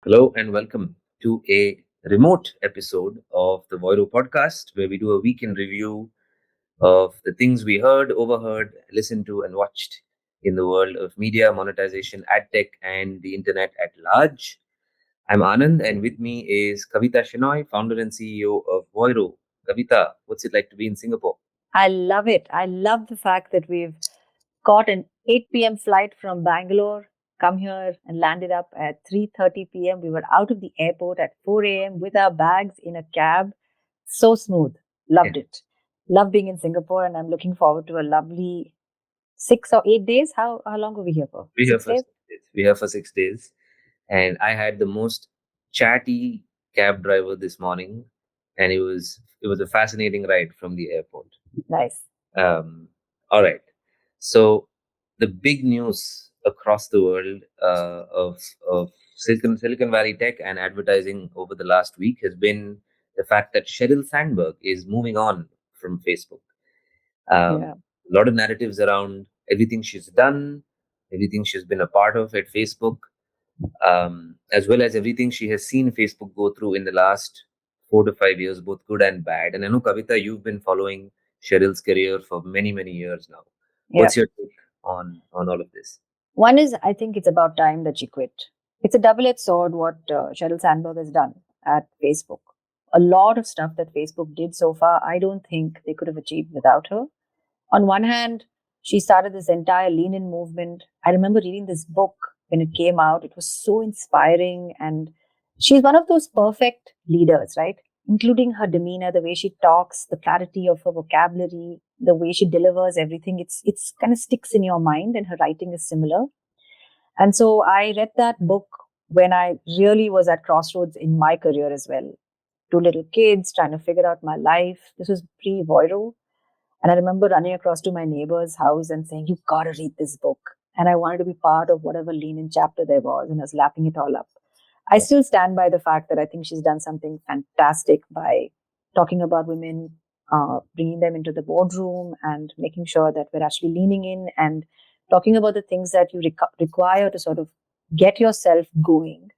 Hello and welcome to a remote episode of the Voiro podcast, where we do a weekend review of the things we heard, overheard, listened to, and watched in the world of media, monetization, ad tech, and the internet at large. I'm Anand, and with me is Kavita Shenoy, founder and CEO of Voiro. Kavita, what's it like to be in Singapore? I love it. I love the fact that we've got an 8 p.m. flight from Bangalore, come here and landed up at 3:30 p.m. We were out of the airport at 4 a.m. with our bags in a cab. So smooth. Yeah, Loved it. Love being in Singapore, and I'm looking forward to a lovely 6 or 8 days. How long were we here for? we're here Six for days? 6 days. We're here for 6 days, and I had the most chatty cab driver this morning, and it was a fascinating ride from the airport. Nice. All right. So the big news across the world of Silicon Valley tech and advertising over the last week has been the fact that Sheryl Sandberg is moving on from Facebook. Yeah. A lot of narratives around everything she's done, everything she's been a part of at Facebook, as well as everything she has seen Facebook go through in the last 4 to 5 years, both good and bad. And I know, Kavita, you've been following Sheryl's career for many, many years now. Yeah. What's your take on all of this? One is, I think it's about time that she quit. It's a double-edged sword what Sheryl Sandberg has done at Facebook. A lot of stuff that Facebook did so far, I don't think they could have achieved without her. On one hand, she started this entire lean in movement. I remember reading this book when it came out. It was so inspiring. And she's one of those perfect leaders, right? Including her demeanor, the way she talks, the clarity of her vocabulary, the way she delivers everything. It's kind of sticks in your mind, and her writing is similar. And so I read that book when I really was at crossroads in my career as well. Two little kids trying to figure out my life. This was pre Voiro. And I remember running across to my neighbor's house and saying, "You gotta read this book." And I wanted to be part of whatever lean in chapter there was, and I was lapping it all up. I still stand by the fact that I think she's done something fantastic by talking about women, bringing them into the boardroom and making sure that we're actually leaning in and talking about the things that you require to sort of get yourself going.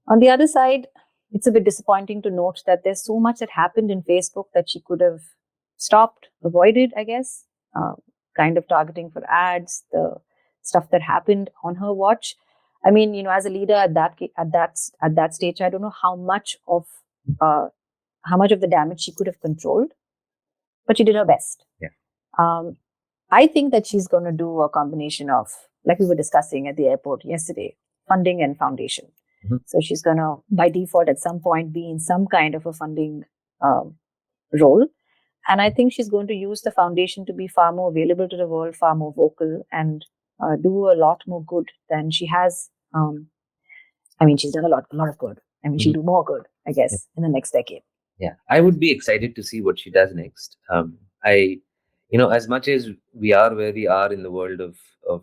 On the other side, it's a bit disappointing to note that there's so much that happened in Facebook that she could have stopped, avoided, I guess, uh, kind of targeting for ads, the stuff that happened on her watch. I mean, as a leader at that stage, I don't know uh, how much of the damage she could have controlled, but she did her best. Yeah. Um, I think that she's going to do a combination of, like we were discussing at the airport yesterday, funding and foundation. Mhm. So she's going to, by default, at some point, be in some kind of a funding um, role. And I think she's going to use the foundation to be far more available to the world, far more vocal, and do a lot more good than she has. I mean, she's done a lot of good. I mean, she'll Mhm. do more good, I Yeah. guess, in the next decade. Yeah. I would be excited to see what she does next. As much as we are where we are in the world of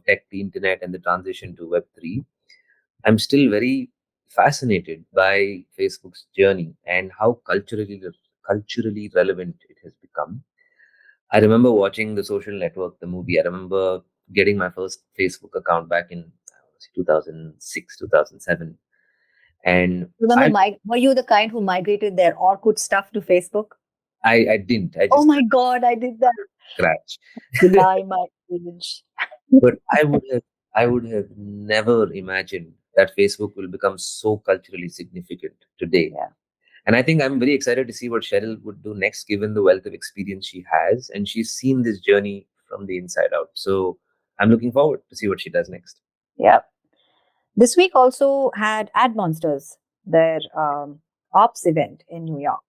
tech, the internet, and the transition to Web3, I'm still very fascinated by Facebook's journey and how culturally relevant it has become. I remember watching The Social Network, the movie. I remember getting my first Facebook account back in 2006, 2007. And Remember, I, were you the kind who migrated their Orkut stuff to Facebook? I didn't. I Oh just my God, I did that. scratch. Deny my age. But I would have never imagined that Facebook will become so culturally significant today. Yeah. And I think I'm very excited to see what Sheryl would do next, given the wealth of experience she has. And she's seen this journey from the inside out. So I'm looking forward to see what she does next. Yeah. This week also had Admonsters, their ops event in New York.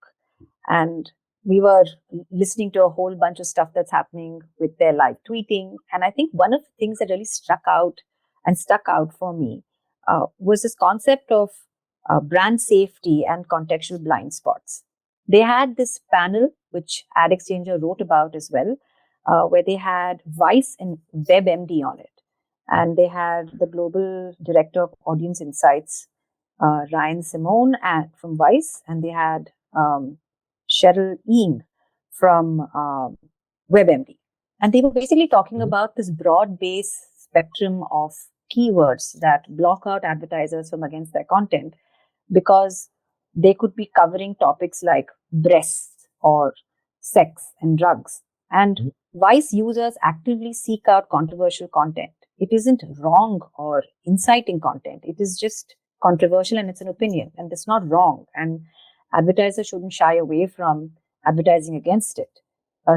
And we were listening to a whole bunch of stuff that's happening with their live tweeting. And I think one of the things that really stuck out for me was this concept of brand safety and contextual blind spots. They had this panel, which Ad Exchanger wrote about as well, where they had Vice and WebMD on it. And they had the global director of audience insights, Ryan Simone from Vice, and they had Sheryl Ying from WebMD. And they were basically talking Mhm. about this broad base spectrum of keywords that block out advertisers from against their content. because they could be covering topics like breasts or sex and drugs. And Mhm. Vice users actively seek out controversial content. It isn't wrong or inciting content. It is just controversial and it's an opinion, and it's not wrong. And advertisers shouldn't shy away from advertising against it.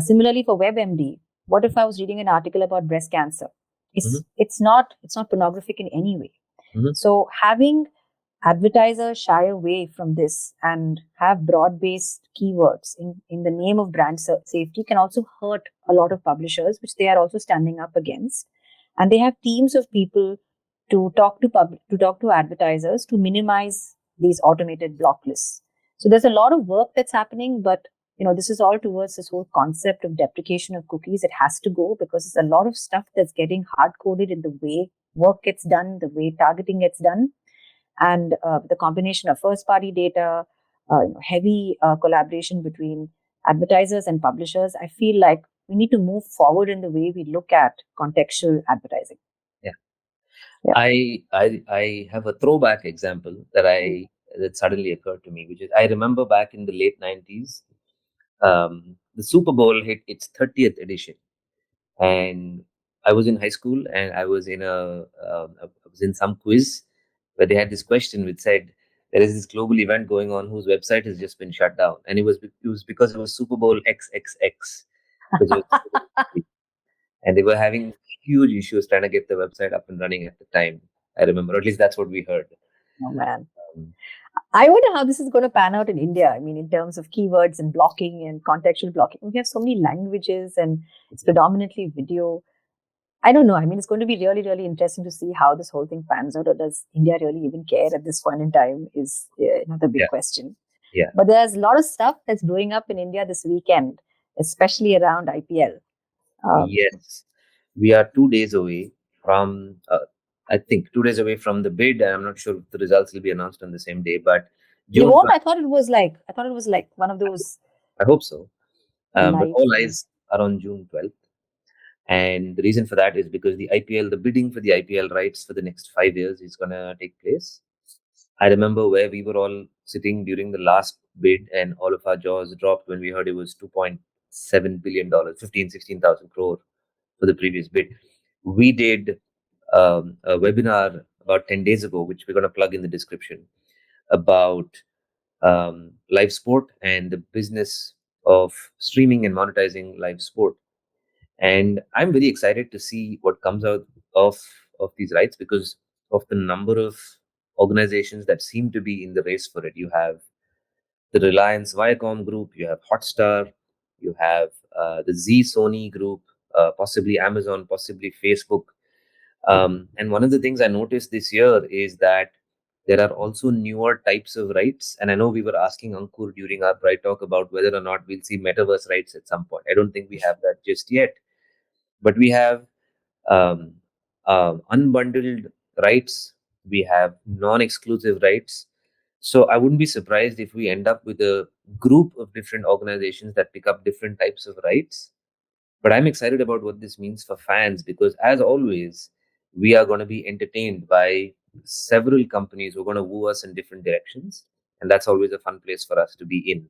Similarly, for WebMD, what if I was reading an article about breast cancer? Mhm. It's not pornographic in any way. Mhm. So having advertisers shy away from this and have broad-based keywords in the name of brand safety can also hurt a lot of publishers, which they are also standing up against. And they have teams of people to talk to advertisers to minimize these automated block lists. So there's a lot of work that's happening, but this is all towards this whole concept of deprecation of cookies. It has to go because there's a lot of stuff that's getting hard coded in the way work gets done, the way targeting gets done, and the combination of first party data, heavy collaboration between advertisers and publishers. I feel like we need to move forward in the way we look at contextual advertising. Yeah. Yeah. I have a throwback example that suddenly occurred to me, which is I remember back in the late 90s, the Super Bowl hit its 30th edition, and I was in high school, and I was in some quiz where they had this question which said there is this global event going on whose website has just been shut down, and it was because it was Super Bowl XXX, which was and they were having huge issues trying to get the website up and running at the time. I remember, or at least that's what we heard. Oh man. Um, I wonder how this is going to pan out in India. I mean, in terms of keywords and blocking and contextual blocking, we have so many languages and it's predominantly video. I don't know. I mean, it's going to be really, really interesting to see how this whole thing pans out. Or does India really even care at this point in time? Is another big yeah, question. yeah. But there's a lot of stuff that's blowing up in India this weekend, especially around IPL. Yes, we are 2 days away from, I think, 2 days away from the bid, and I'm not sure if the results will be announced on the same day, but They June won't. 12th, I thought it was like one of those I hope so. But live all things. eyes are on June 12th. And the reason for that is because the bidding for the IPL rights for the next 5 years is going to take place. I remember where we were all sitting during the last bid, and all of our jaws dropped when we heard it was $2.7 billion, 16,000 crore for the previous bid. We did a webinar about 10 days ago, which we're going to plug in the description, about live sport and the business of streaming and monetizing live sport. And I'm very excited to see what comes out of of these rights because of the number of organizations that seem to be in the race for it. You have the Reliance Viacom group, you have Hotstar, you have the Z Sony group, possibly Amazon, possibly Facebook. And one of the things I noticed this year is that there are also newer types of rights. And I know we were asking Ankur during our Bright Talk about whether or not we'll see metaverse rights at some point. I don't think we have that just yet, but we have um, unbundled rights, we have non-exclusive rights. So I wouldn't be surprised if we end up with a group of different organizations that pick up different types of rights. But I'm excited about what this means for fans because, as always, we are going to be entertained by several companies who are going to woo us in different directions, and that's always a fun place for us to be in.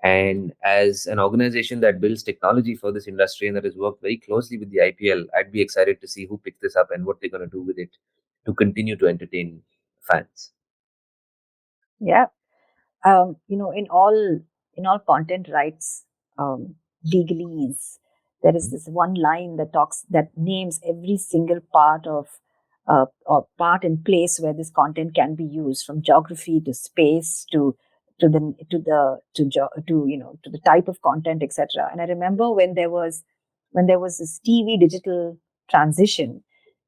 And as an organization that builds technology for this industry and that has worked very closely with the IPL, I'd be excited to see who picks this up and what they're going to do with it to continue to entertain fans. Yeah. In all content rights legalese, there is Mhm. this one line that names every single part of or part and place where this content can be used, from geography to space to the type of content, etc. And I remember when there was this TV digital transition,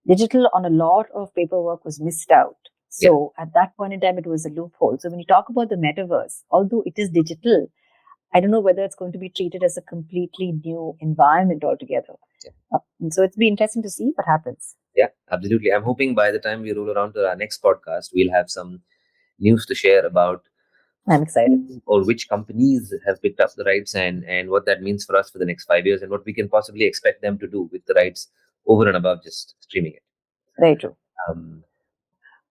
digital on a lot of paperwork was missed out. Yeah, So at that point in time, it was a loophole. So when you talk about the metaverse, although it is digital, I don't know whether it's going to be treated as a completely new environment altogether. yeah, And so it'll be interesting to see what happens. yeah, absolutely. I'm hoping by the time we roll around to our next podcast, we'll have some news to share about I'm excited. who or which companies have picked up the rights and what that means for us for the next 5 years and what we can possibly expect them to do with the rights over and above just streaming it. Very true. Um,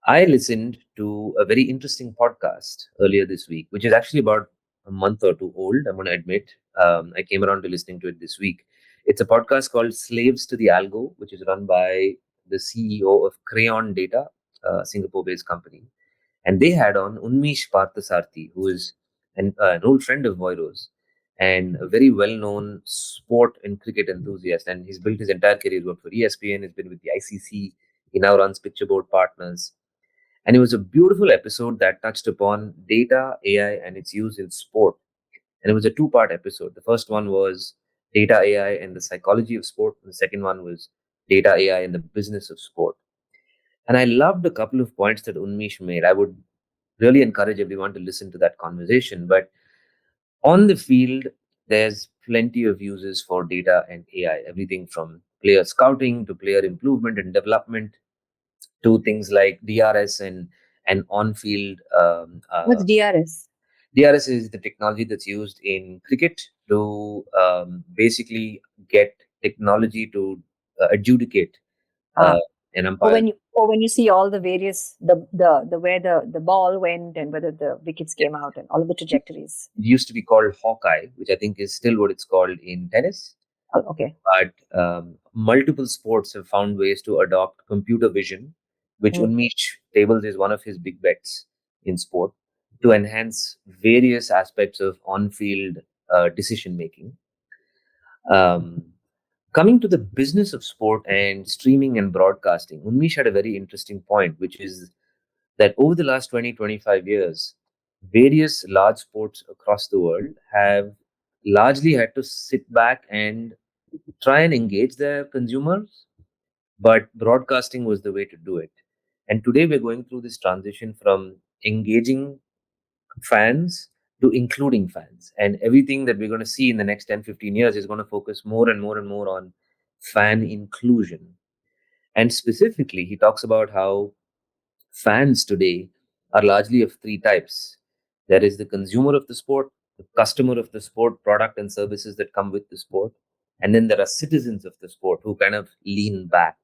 I listened to a very interesting podcast earlier this week, which is actually about a month or two old. I'm going to admit. I came around to listening to it this week. It's a podcast called Slaves to the Algo, which is run by the CEO of Crayon Data, a Singapore based company. And they had on Unmish Parthasarthi, who is an old friend of Voiro's and a very well known sport and cricket enthusiast. And he's built his entire career. He's worked for ESPN, he's been with the ICC, he now runs Pictureboard Partners. And it was a beautiful episode that touched upon data, AI, and its use in sport. And it was a two-part episode. The first one was data, AI, and the psychology of sport. And the second one was data, AI, and the business of sport. And I loved a couple of points that Unmish made. I would really encourage everyone to listen to that conversation. But on the field, there's plenty of uses for data and AI, everything from player scouting to player improvement and development to things like DRS and on-field. What's DRS? DRS is the technology that's used in cricket to basically get technology to adjudicate uh, Ah. an Or umpire. when you see all the various the where the ball went and whether the wickets came out and all of the trajectories. It used to be called Hawkeye, which I think is still what it's called in tennis. Oh, okay. But multiple sports have found ways to adopt computer vision, which Mm. Unmesh tables is one of his big bets in sport to enhance various aspects of on-field decision making. Um, Coming to the business of sport and streaming and broadcasting, Unmesh had a very interesting point, which is that over the last 20-25 years, various large sports across the world have largely had to sit back and try and engage their consumers, but broadcasting was the way to do it. And today we're going through this transition from engaging fans to including fans. And everything that we're going to see in the next 10-15 years is going to focus more and more and more on fan inclusion. And specifically, he talks about how fans today are largely of three types. There is the consumer of the sport, the customer of the sport, product and services that come with the sport. And then there are citizens of the sport who kind of lean back.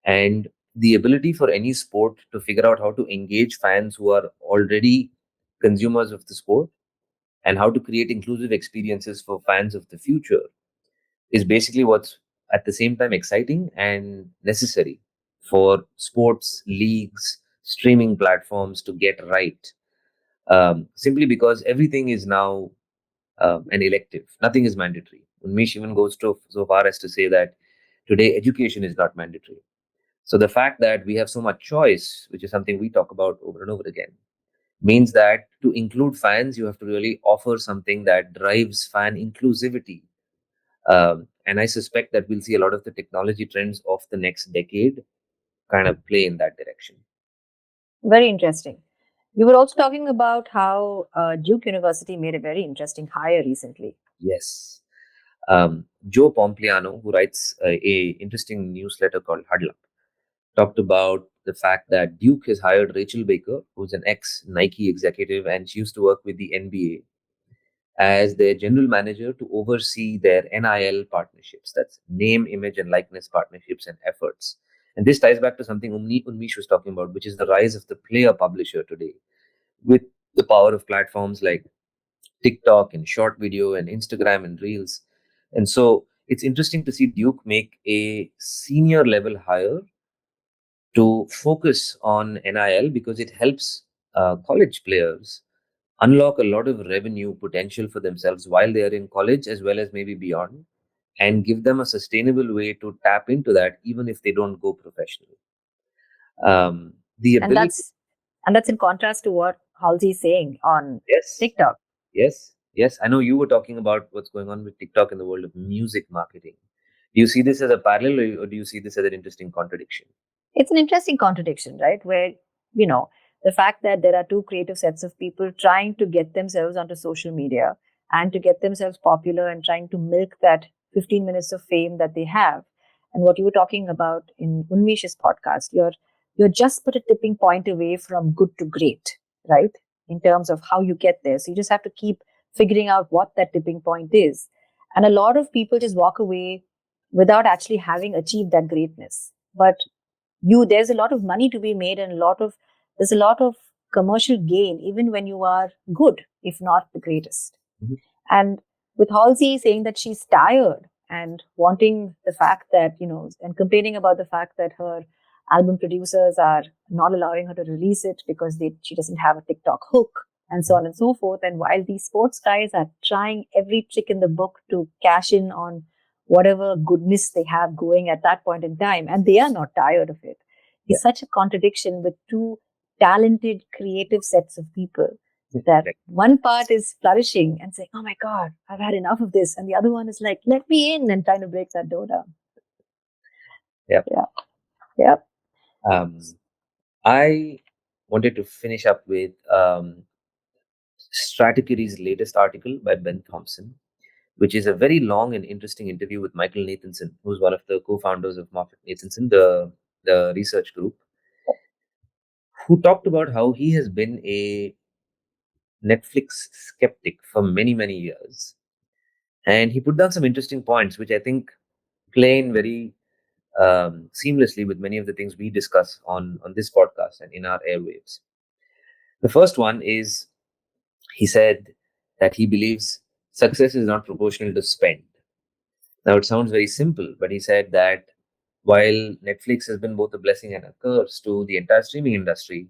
And the ability for any sport to figure out how to engage fans who are already consumers of the sport and how to create inclusive experiences for fans of the future is basically what's at the same time exciting and necessary for sports leagues, streaming platforms to get right. Simply because everything is now an elective, nothing is mandatory. Unmesh even goes so far as to say that today education is not mandatory. So the fact that we have so much choice, which is something we talk about over and over again, means that to include fans, you have to really offer something that drives fan inclusivity. And I suspect that we'll see a lot of the technology trends of the next decade kind of play in that direction. Very interesting. You were also talking about how Duke University made a very interesting hire recently. Yes. Joe Pompliano, who writes a interesting newsletter called Huddle Up, talked about the fact that Duke has hired Rachel Baker, who's an ex Nike executive, and she used to work with the NBA as their general manager to oversee their NIL partnerships. That's name, image, and likeness partnerships and efforts. And this ties back to something Unmish was talking about, which is the rise of the player publisher today, with the power of platforms like TikTok and short video and Instagram and Reels. And so it's interesting to see Duke make a senior level hire to focus on NIL because it helps college players unlock a lot of revenue potential for themselves while they are in college as well as maybe beyond, and give them a sustainable way to tap into that even if they don't go professional. The And ability, that's in contrast to what Halsey is saying on yes, TikTok. yes, yes. I know you were talking about what's going on with TikTok in the world of music marketing. Do you see this as a parallel, or do you see this as an interesting contradiction? It's an interesting contradiction, right? Where, you know, the fact that there are two creative sets of people trying to get themselves onto social media and to get themselves popular and trying to milk that 15 minutes of fame that they have. And what you were talking about in Unmish's podcast, you're just but a tipping point away from good to great, right? In terms of how you get there. So you just have to keep figuring out what that tipping point is. And a lot of people just walk away without actually having achieved that greatness. But there's a lot of money to be made, and there's a lot of commercial gain even when you are good, if not the greatest. Mhm. And with Halsey saying that she's tired and wanting the fact that, and complaining about the fact that her album producers are not allowing her to release it because she doesn't have a TikTok hook and so on and so forth. And while these sports guys are trying every trick in the book to cash in on whatever goodness they have going at that point in time, and they are not tired of it. Yeah. It's such a contradiction with two talented, creative sets of people that Right. one part is flourishing and saying, "Oh my God, I've had enough of this," and the other one is like, "Let me in," and trying to break that door down. Yeah. Yeah, yeah. I wanted to finish up with Strategiry's latest article by Ben Thompson, which is a very long and interesting interview with Michael Nathanson, who's one of the co-founders of Moffett Nathanson, the research group, who talked about how he has been a Netflix skeptic for many, many years. And he put down some interesting points, which I think play in very seamlessly with many of the things we discuss on this podcast and in our airwaves. The first one is he said that he believes success is not proportional to spend. Now, it sounds very simple, but he said that while Netflix has been both a blessing and a curse to the entire streaming industry,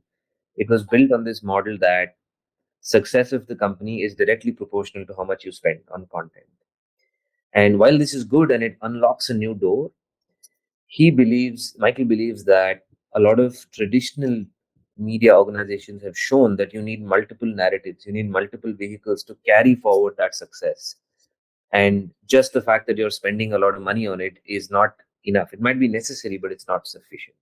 it was built on this model that success of the company is directly proportional to how much you spend on content. And while this is good and it unlocks a new door, Michael believes that a lot of traditional media organizations have shown that you need multiple narratives, you need multiple vehicles to carry forward that success. And just the fact that you're spending a lot of money on it is not enough. It might be necessary, but it's not sufficient.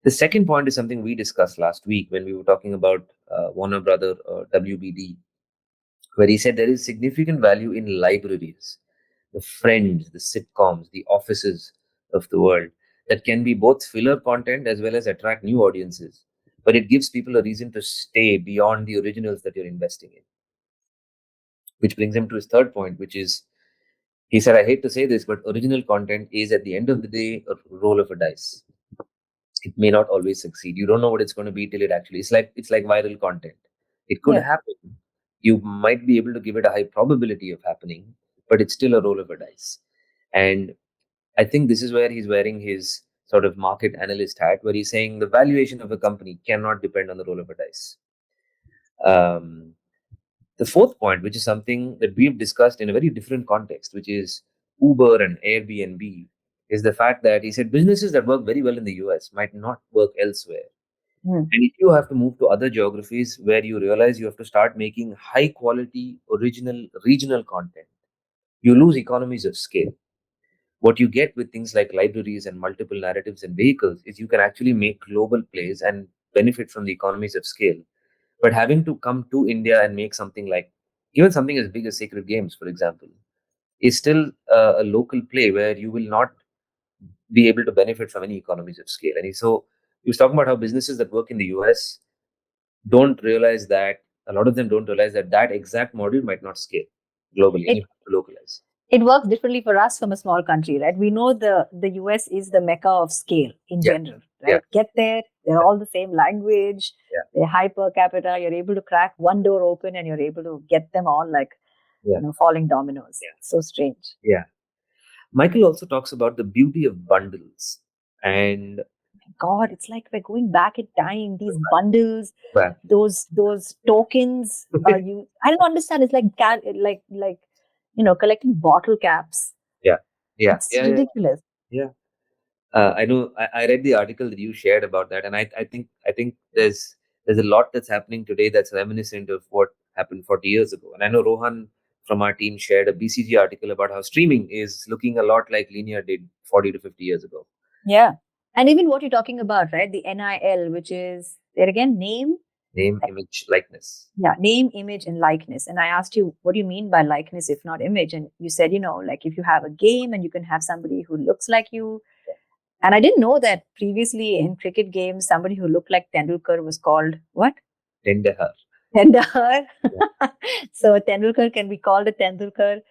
The second point is something we discussed last week when we were talking about Warner Brother WBD, where he said there is significant value in libraries, the Friends, the sitcoms, the offices of the world that can be both filler content as well as attract new audiences. But it gives people a reason to stay beyond the originals that you're investing in. Which brings him to his third point, which is he said, I hate to say this, but original content is at the end of the day a roll of a dice. It may not always succeed. You don't know what it's going to be till it actually. It's like viral content. It could happen. You might be able to give it a high probability of happening, but it's still a roll of a dice. And I think this is where he's wearing his sort of market analyst hat, where he's saying the valuation of a company cannot depend on the roll of a dice. Um, the fourth point, which is something that we've discussed in a very different context, which is Uber and Airbnb, is the fact that he said businesses that work very well in the US might not work elsewhere. And if you have to move to other geographies where you realize you have to start making high quality, original, regional content, you lose economies of scale. What you get with things like libraries and multiple narratives and vehicles is you can actually make global plays and benefit from the economies of scale. But having to come to India and make something like even something as big as Sacred Games, for example, is still a local play where you will not be able to benefit from any economies of scale. And so he was talking about how businesses that work in the US don't realize that a lot of them don't realize that that exact model might not scale globally and you have to localize. It works differently for us from a small country, right? We know the US is the mecca of scale in general, right? Get there, they're all the same language, they're high per capita, you're able to crack one door open and you're able to get them all like falling dominoes. So strange. Yeah. Michael also talks about the beauty of bundles. And God, it's like we're going back in time. These bundles, those tokens. I don't understand. It's like collecting bottle caps. It's ridiculous. I know. I read the article that you shared about that, and I think there's a lot that's happening today that's reminiscent of what happened 40 years ago. And I know Rohan from our team shared a BCG article about how streaming is looking a lot like linear did 40 to 50 years ago. Yeah. And even what you're talking about, right? The NIL, which is there again, name, image, likeness. Yeah, name, image, and likeness. And I asked you, what do you mean by likeness if not image? And you said, like if you have a game and you can have somebody who looks like you. And I didn't know that previously in cricket games, somebody who looked like Tendulkar was called what? Tendahar. So Tendulkar can be called a Tendulkar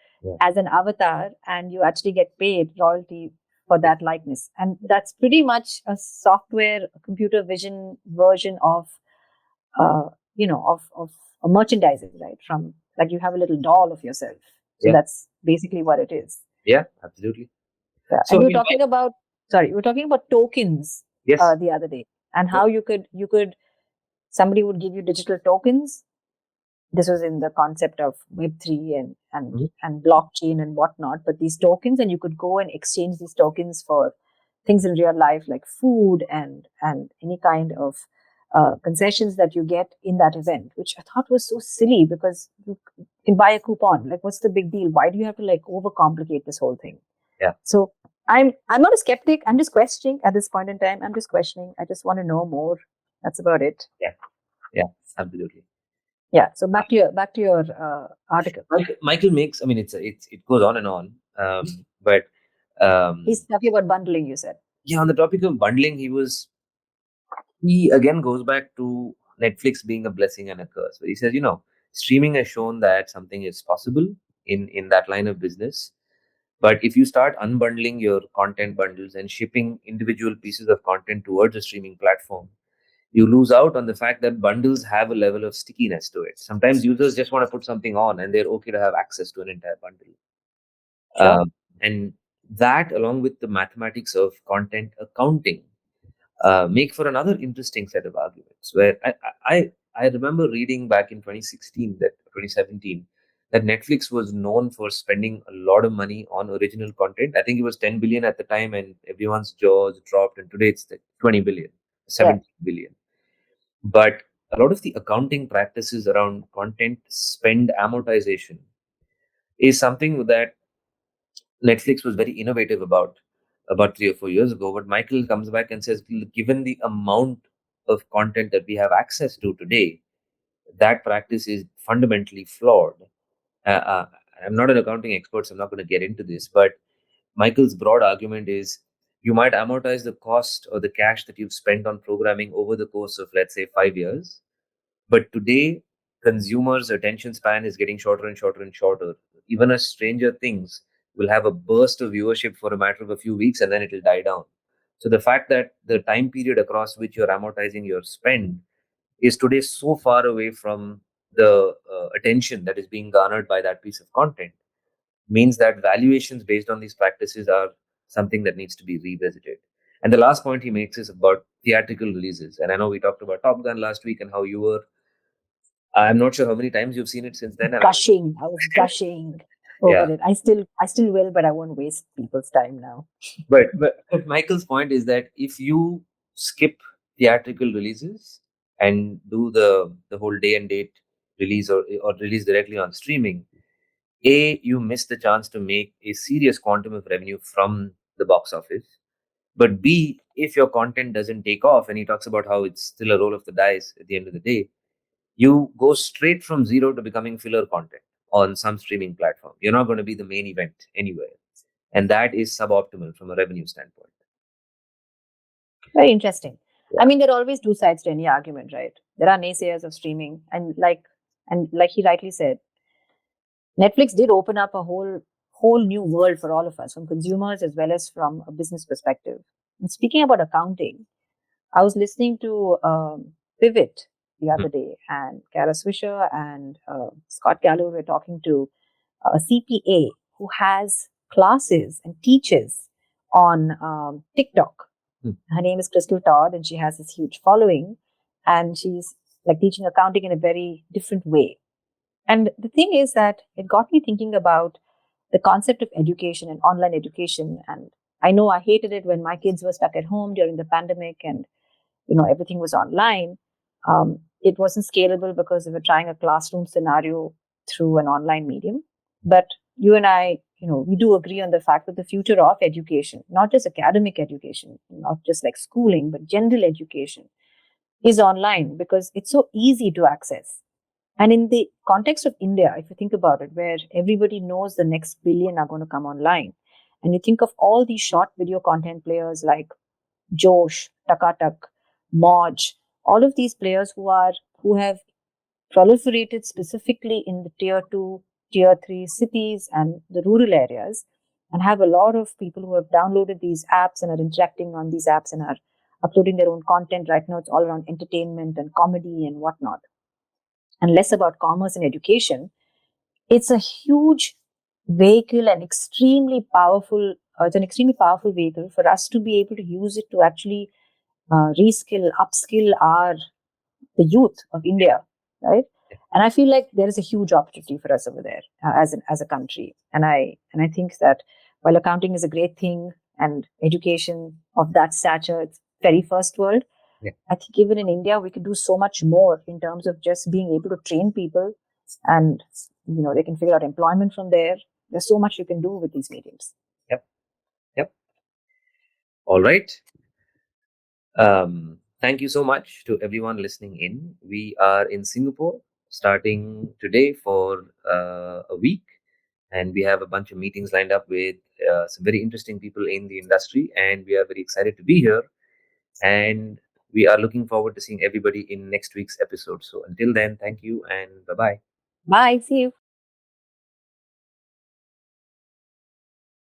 as an avatar, and you actually get paid royalty for that likeness. And that's pretty much a software, a computer vision version of, of a merchandising, right? From like you have a little doll of yourself. So Yeah. that's basically what it is. Yeah, absolutely. Yeah. So And we were talking about tokens yes. the other day, and how somebody would give you digital tokens. This was in the concept of Web3 Mhm. and blockchain and whatnot. But these tokens, and you could go and exchange these tokens for things in real life like food and any kind of concessions that you get in that event, which I thought was so silly because you can buy a coupon. Like, what's the big deal? Why do you have to like overcomplicate this whole thing? Yeah. So I'm not a skeptic. I'm just questioning at this point in time. I'm just questioning. I just want to know more. That's about it. Yeah. Yeah, absolutely. Yeah. So back to your article. Michael makes. I mean, it goes on and on. But He's talking about bundling. You said. yeah, on the topic of bundling, he again goes back to Netflix being a blessing and a curse. Where he says, streaming has shown that something is possible in that line of business. But if you start unbundling your content bundles and shipping individual pieces of content towards a streaming platform, you lose out on the fact that bundles have a level of stickiness to it. Sometimes users just want to put something on and they're okay to have access to an entire bundle. Sure. And that, along with the mathematics of content accounting, make for another interesting set of arguments. Where I remember reading back in 2017 that Netflix was known for spending a lot of money on original content. I think it was 10 billion at the time, and everyone's jaws dropped. And today it's like 20 billion, 17 billion. But a lot of the accounting practices around content spend amortization is something that Netflix was very innovative about 3 or 4 years ago. But Michael comes back and says, given the amount of content that we have access to today, that practice is fundamentally flawed. I'm not an accounting expert, so I'm not going to get into this. But Michael's broad argument is you might amortize the cost or the cash that you've spent on programming over the course of, let's say, 5 years. But today, consumers' attention span is getting shorter and shorter and shorter. Even a Stranger Things will have a burst of viewership for a matter of a few weeks and then it'll die down. So the fact that the time period across which you're amortizing your spend is today so far away from the attention that is being garnered by that piece of content means that valuations based on these practices are something that needs to be revisited. And the last point he makes is about theatrical releases. And I know we talked about Top Gun last week and how you were. I'm not sure how many times you've seen it since then. And Gushing. I was gushing yeah, over it. I still will, but I won't waste people's time now. but Michael's point is that if you skip theatrical releases and do the whole day and date release or release directly on streaming, you miss the chance to make a serious quantum of revenue from the box office. But B, if your content doesn't take off, and he talks about how it's still a roll of the dice at the end of the day, you go straight from zero to becoming filler content on some streaming platform. You're not going to be the main event anywhere. And that is suboptimal from a revenue standpoint. Very interesting. Yeah. I mean, there are always two sides to any argument, right? There are naysayers of streaming, and like he rightly said, Netflix did open up a whole new world for all of us, from consumers as well as from a business perspective. And speaking about accounting, I was listening to Pivot the other day, and Kara Swisher and Scott Galloway were talking to a CPA who has classes and teaches on TikTok. Her name is Krystal Todd, and she has this huge following, and she's like teaching accounting in a very different way. And the thing is that it got me thinking about the concept of education and online education. And I know I hated it when my kids were stuck at home during the pandemic and everything was online. It wasn't scalable because we were trying a classroom scenario through an online medium. But you and I, we do agree on the fact that the future of education, not just academic education, not just like schooling, but general education, is online because it's so easy to access. And in the context of India, if you think about it, where everybody knows the next billion are going to come online, and you think of all these short video content players like Josh, Takatak, Moj, all of these players who have proliferated specifically in the tier 2, tier 3 cities and the rural areas, and have a lot of people who have downloaded these apps and are interacting on these apps and are uploading their own content. Right now, it's all around entertainment and comedy and whatnot, and less about commerce and education. It's a huge vehicle and extremely powerful. It's an extremely powerful vehicle for us to be able to use it to actually reskill, upskill the youth of India, right? And I feel like there is a huge opportunity for us over there as a country. And I think that while accounting is a great thing and education of that stature, it's very first world. Yeah. I think even in India, we could do so much more in terms of just being able to train people, and they can figure out employment from there. There's so much you can do with these mediums. Yep. All right. Thank you so much to everyone listening in. We are in Singapore starting today for a week, and we have a bunch of meetings lined up with some very interesting people in the industry, and we are very excited to be here. And we are looking forward to seeing everybody in next week's episode. So until then, thank you and bye-bye. Bye. See you.